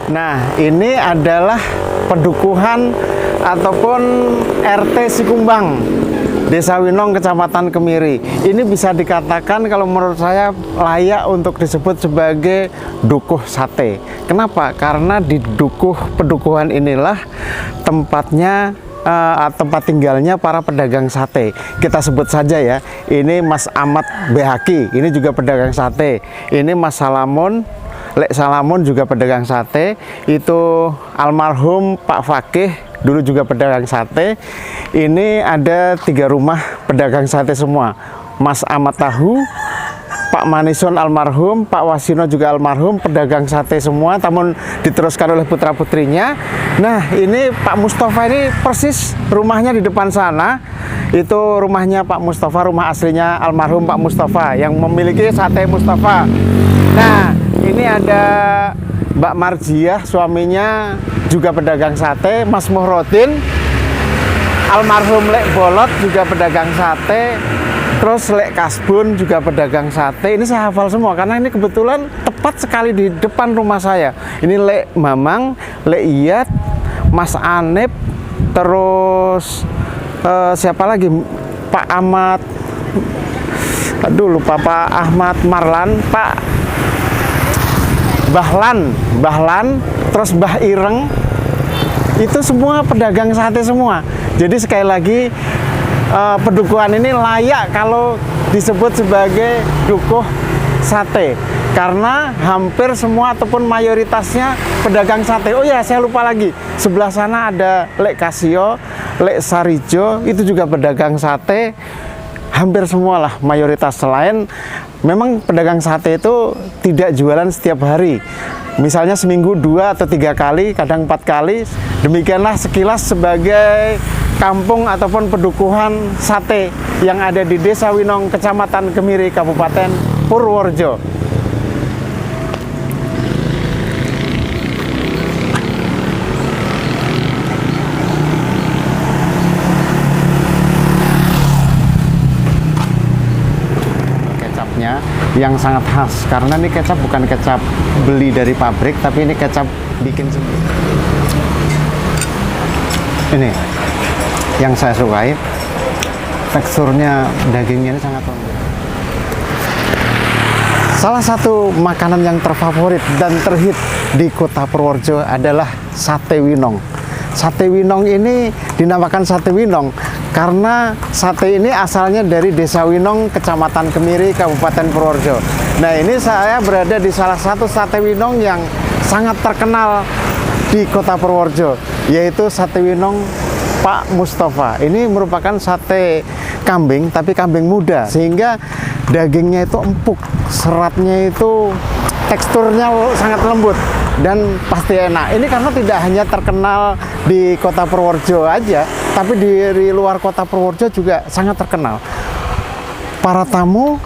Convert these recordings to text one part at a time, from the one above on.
Nah, ini adalah pedukuhan ataupun RT Sikumbang, Desa Winong, Kecamatan Kemiri. Ini bisa dikatakan kalau menurut saya layak untuk disebut sebagai dukuh sate. Kenapa? Karena di pedukuhan inilah tempatnya tempat tinggalnya para pedagang sate. Kita sebut saja ya, ini Mas Ahmad Behaki, ini juga pedagang sate. Ini Mas Salamun, Lek Salamun juga pedagang sate. Itu almarhum Pak Fakih, dulu juga pedagang sate. Ini ada 3 rumah pedagang sate semua. Mas Ahmad Tahu, Pak Manison almarhum, Pak Wasino juga almarhum, pedagang sate semua, namun diteruskan oleh putra-putrinya. Nah, ini Pak Mustafa ini persis rumahnya di depan sana. Itu rumahnya Pak Mustafa, rumah aslinya almarhum Pak Mustafa yang memiliki sate Mustafa. Nah, ini ada Mbak Marjiah, suaminya juga pedagang sate. Mas Muhrodin, almarhum Lek Bolot juga pedagang sate. Terus Lek Kasbun juga pedagang sate. Ini saya hafal semua karena ini kebetulan tepat sekali di depan rumah saya. Ini Lek Mamang, Lek Iyat, Mas Anip, terus siapa lagi? Pak Ahmad, aduh lupa, Pak Ahmad Marlan, Pak Bahlan, terus Mbah Ireng. Itu semua pedagang sate semua. Jadi sekali lagi pedukuhan ini layak kalau disebut sebagai dukuh sate karena hampir semua ataupun mayoritasnya pedagang sate. Oh ya, saya lupa lagi, sebelah sana ada Lek Kasio, Lek Sarijo, itu juga pedagang sate. Hampir semualah mayoritas. Selain memang pedagang sate itu tidak jualan setiap hari, misalnya seminggu 2 atau 3 kali, kadang 4 kali. Demikianlah sekilas sebagai kampung ataupun pedukuhan sate yang ada di Desa Winong, Kecamatan Kemiri, Kabupaten Purworejo. Kecapnya yang sangat khas karena ini kecap bukan kecap beli dari pabrik, tapi ini kecap bikin sendiri. Ini yang saya sukai, teksturnya dagingnya ini sangat lembut. Salah satu makanan yang terfavorit dan terhit di Kota Purworejo adalah sate Winong. Sate Winong ini dinamakan sate Winong karena sate ini asalnya dari Desa Winong, Kecamatan Kemiri, Kabupaten Purworejo. Nah, ini saya berada di salah satu sate Winong yang sangat terkenal di Kota Purworejo, yaitu sate Winong Pak Mustafa. Ini merupakan sate kambing, tapi kambing muda, sehingga dagingnya itu empuk, seratnya itu teksturnya sangat lembut dan pasti enak. Ini karena tidak hanya terkenal di Kota Purworejo aja, tapi di luar Kota Purworejo juga sangat terkenal. Para tamu,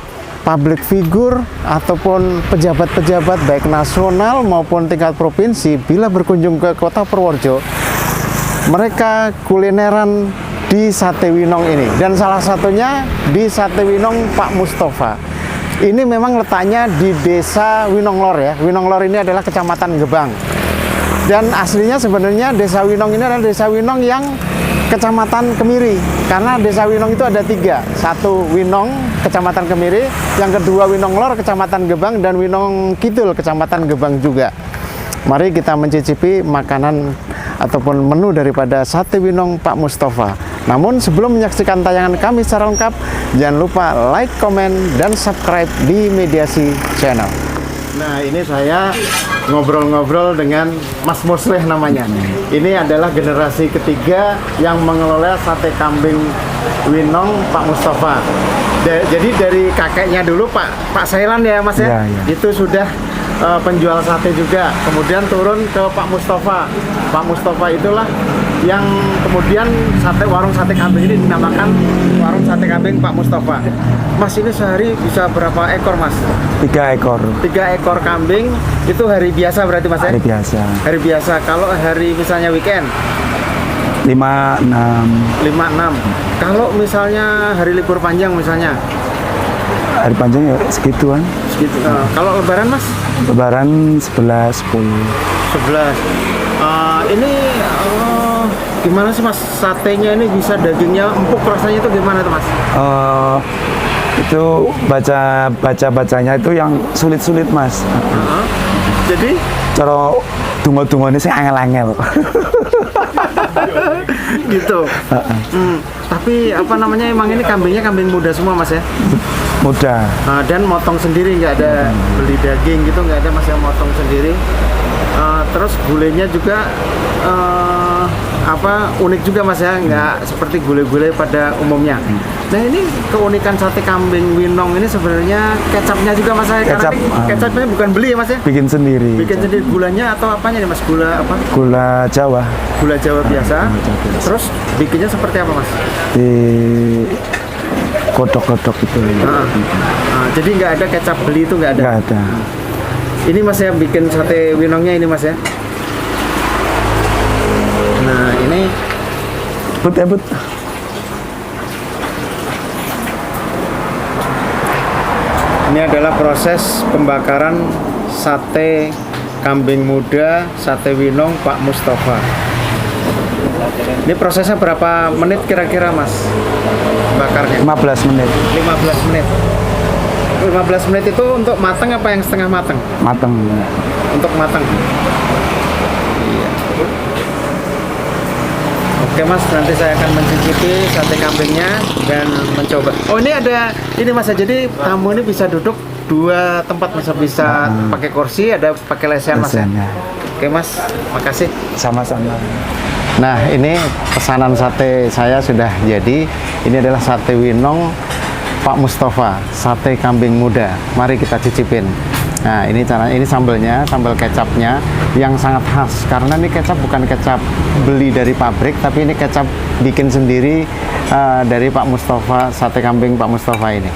public figure ataupun pejabat-pejabat baik nasional maupun tingkat provinsi bila berkunjung ke Kota Purworejo, mereka kulineran di sate Winong ini, dan salah satunya di sate Winong Pak Mustafa. Ini memang letaknya di Desa Winong Lor ya. Winong Lor ini adalah Kecamatan Gebang. Dan aslinya sebenarnya Desa Winong ini adalah Desa Winong yang Kecamatan Kemiri, karena Desa Winong itu ada 3. Satu Winong, Kecamatan Kemiri, yang kedua Winong Lor, Kecamatan Gebang, dan Winong Kidul, Kecamatan Gebang juga. Mari kita mencicipi makanan ataupun menu daripada sate Winong Pak Mustafa. Namun sebelum menyaksikan tayangan kami secara lengkap, jangan lupa like, komen, dan subscribe di Mediasi Channel. Nah, ini saya ngobrol-ngobrol dengan Mas Musleh namanya. Ini adalah generasi ketiga yang mengelola sate kambing Winong Pak Mustafa. Jadi dari kakeknya dulu Pak Sailan ya Mas ya? Ya. Itu sudah penjual sate juga, kemudian turun ke Pak Mustafa. Pak Mustafa itulah yang kemudian warung sate kambing ini dinamakan warung sate kambing Pak Mustafa. Mas, ini sehari bisa berapa ekor Mas? 3 ekor. 3 ekor kambing itu hari biasa berarti Mas ya? Hari biasa. Hari biasa. Kalau hari misalnya weekend? 5, 6. 5, 6. Kalau misalnya hari libur panjang misalnya? Hari panjang ya segituan. Segitu. Kalau lebaran Mas? Lebaran 11, 10. 11. Ini gimana sih Mas satenya ini bisa dagingnya empuk rasanya itu gimana tuh Mas? Itu bacanya itu yang sulit-sulit Mas. Jadi Cara dungo-dungone sih angel-angel. gitu. Tapi apa namanya emang ini kambingnya kambing muda semua Mas ya? Mudah. Dan motong sendiri nggak ada beli daging gitu nggak ada Mas yang motong sendiri. Terus gulenya juga unik juga Mas ya, nggak seperti gulai-gulai pada umumnya. Nah ini keunikan sate kambing Winong ini sebenarnya kecapnya juga Mas ya, karena Kecap, ini kecapnya bukan beli ya Mas ya? Bikin sendiri. Bikin sendiri gulanya atau apanya nih Mas? Gula apa? Gula Jawa. Gula Jawa biasa. Jawa biasa. Terus bikinnya seperti apa Mas? Di kodok-kodok itu. Jadi nggak ada kecap beli itu nggak ada. Nggak ada. Ini Mas ya bikin sate Winongnya ini Mas ya. Nah ini But. ini adalah proses pembakaran sate kambing muda sate Winong Pak Mustafa. Ini prosesnya berapa menit kira-kira Mas? Bakarnya 15 menit. 15 menit. 15 menit itu untuk matang apa yang setengah matang? Mateng. Untuk matang. Iya. Oke Mas, nanti saya akan mencicipi sate kambingnya dan mencoba. Oh ini ada ini Mas, jadi tamu ini bisa duduk dua tempat bisa pakai kursi, ada pakai lesehan Mas. Lesehannya. Oke Mas, makasih. Sama-sama. Nah ini pesanan sate saya sudah jadi. Ini adalah sate Winong Pak Mustafa, sate kambing muda. Mari kita cicipin. Nah ini ini sambelnya, sambal kecapnya yang sangat khas karena ini kecap bukan kecap beli dari pabrik, tapi ini kecap bikin sendiri dari Pak Mustafa, sate kambing Pak Mustafa ini.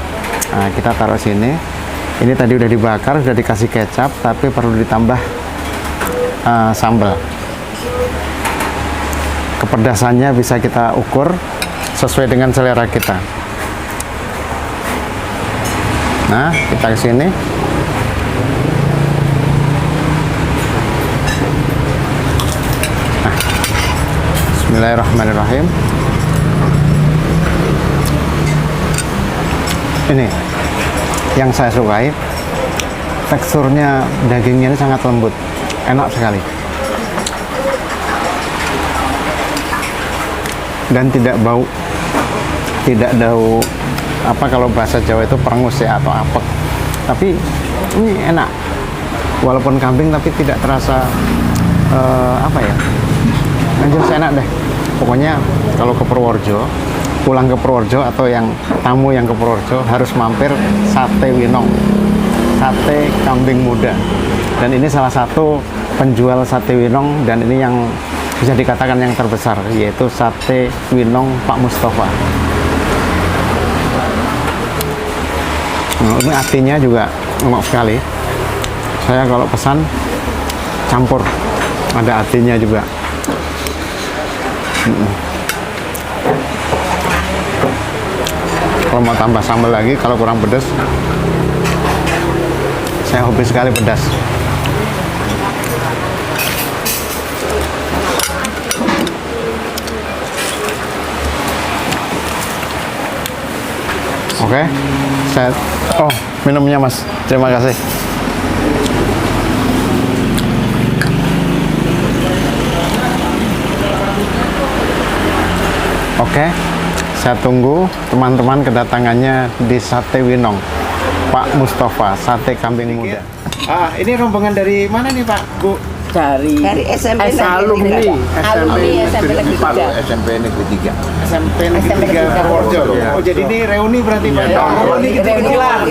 Nah, kita taruh sini. Ini tadi udah dibakar, sudah dikasih kecap, tapi perlu ditambah sambal. Kepedasannya bisa kita ukur sesuai dengan selera kita. Nah, kita ke sini. Nah, bismillahirrahmanirrahim. Ini yang saya sukai, teksturnya dagingnya ini sangat lembut, enak sekali. Dan tidak bau, apa kalau bahasa Jawa itu perengus ya atau apek, tapi ini enak walaupun kambing tapi tidak terasa jelas enak deh pokoknya. Kalau ke Purworejo, pulang ke Purworejo atau yang tamu yang ke Purworejo harus mampir sate Winong, sate kambing muda. Dan ini salah satu penjual sate Winong dan ini yang bisa dikatakan yang terbesar, yaitu sate Winong Pak Mustafa. Nah, ini hatinya juga enak sekali. Saya kalau pesan campur, ada hatinya juga. Kalau mau tambah sambal lagi, kalau kurang pedas, saya hobi sekali pedas. Oke, saya minumnya Mas. Terima kasih. Oke, saya tunggu teman-teman kedatangannya di Sate Winong Pak Mustafa, sate kambing muda. Ini rombongan dari mana nih Pak, Bu? Dari SMP alumni SMP Negeri 3. SMP Negeri 3. SMP Negeri 3 Purworejo. Oh, jadi ini reuni berarti Pak? Reuni ketinggalan.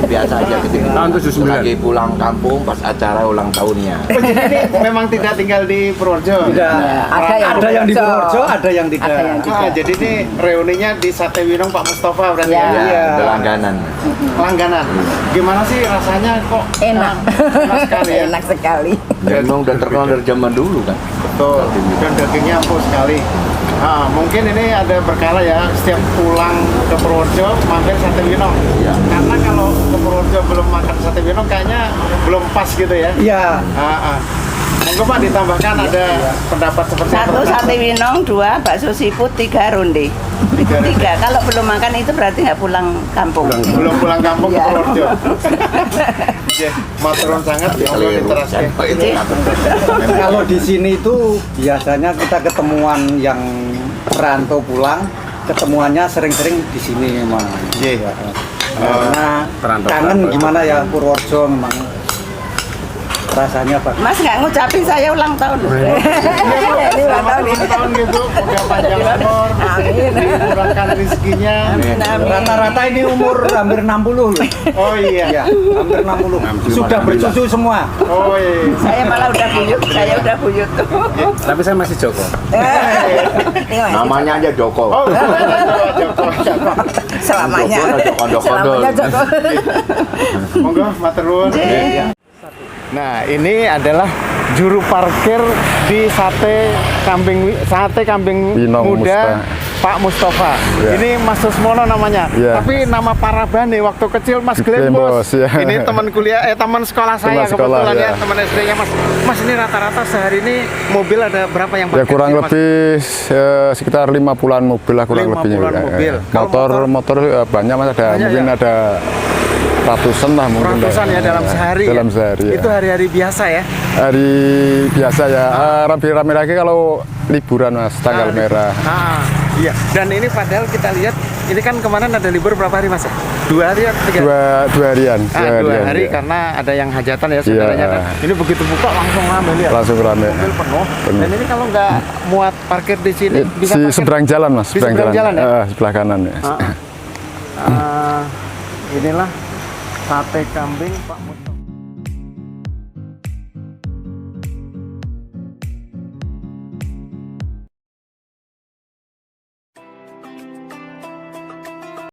Biasa aja ketika Tahun 79. lagi pulang kampung pas acara ulang tahunnya. Oh, jadi ini memang tidak tinggal di Purworejo? Ada yang di Purworejo, ada yang tidak. Ada yang tidak. Jadi ini reuninya di Sate Winong Pak Mustafa berarti Ya. ya? Ya, berlangganan. Langganan. Gimana sih rasanya kok? Enak. Enak sekali ya? Enak sekali. Dan memang udah terkenal dari zaman dulu kan. Betul. Dan dagingnya empuk sekali. Mungkin ini ada berkala ya, setiap pulang ke Purworejo mampir Sate Winong. Iya. Karena kalau ke Purworejo belum makan Sate Winong kayaknya belum pas gitu ya. Iya. Monggo Pak ditambahkan ada pendapat seperti Satu apa? sate winong, 2 bakso siput, 3 ronde. Itu 3. Kalau belum makan itu berarti nggak pulang kampung. Belum pulang kampung ke Iya. Purworejo. Maturun sangat monggo Keliru. diteraskan. Itu Kalau di sini itu biasanya kita ketemuan yang perantau pulang, ketemuannya sering-sering di sini memang. Iya. Karena kangen gimana ya Purworejo memang rasanya Pak. Mas nggak ngucapin saya ulang tahun. Ini ulang tahun ini. Tahun gitu, semoga panjang umur, dimurahkan rezekinya. Amin, amin. Rata-rata ini umur hampir 60 loh. Oh iya. Ya, hampir 60. Sudah bersusu semua. Oh iya. Saya malah udah buyut, saya udah buyut. Tapi saya masih Joko. Ini Mas, namanya aja Joko. Oh, Joko. selamanya. Joko. Selamanya Joko. Monggo maturun. Iya. Nah, ini adalah juru parkir di sate kambing Winong muda Musta. Pak Mustafa. Ya. Ini Mas Susmono namanya. Ya. Tapi nama Parabane waktu kecil Mas Glembos. Glembos, ya. Ini teman kuliah teman sekolah saya Teman sekolah, kebetulan ya, ya. teman SD-nya Mas. Mas ini rata-rata sehari ini mobil ada berapa yang Ya parkir? kurang sih, Mas? lebih sekitar 50-an mobil lah kurang 50-an lebihnya. mobil. Kalau Motor banyak Mas, ada Banyak, mungkin ya? ada ratusan lah mungkin. Ratusan ya dalam sehari. Dalam ya? sehari. Ya. Itu hari-hari biasa ya. Hari biasa ya. Rame lagi kalau liburan Mas, tanggal merah. Iya. Dan ini padahal kita lihat ini kan kemarin ada libur berapa hari Mas? 2 hari atau 3? Dua harian. Dua hari ya. karena ada yang hajatan ya saudaranya. Iya. Kan. Ini begitu buka langsung rame lihat. Langsung rame. Mobil penuh. Penuh. Dan ini kalau nggak muat parkir di sini bisa Di parkir seberang jalan Mas, di seberang jalan ya? sebelah kanan ya. Inilah sate kambing Pak Mus.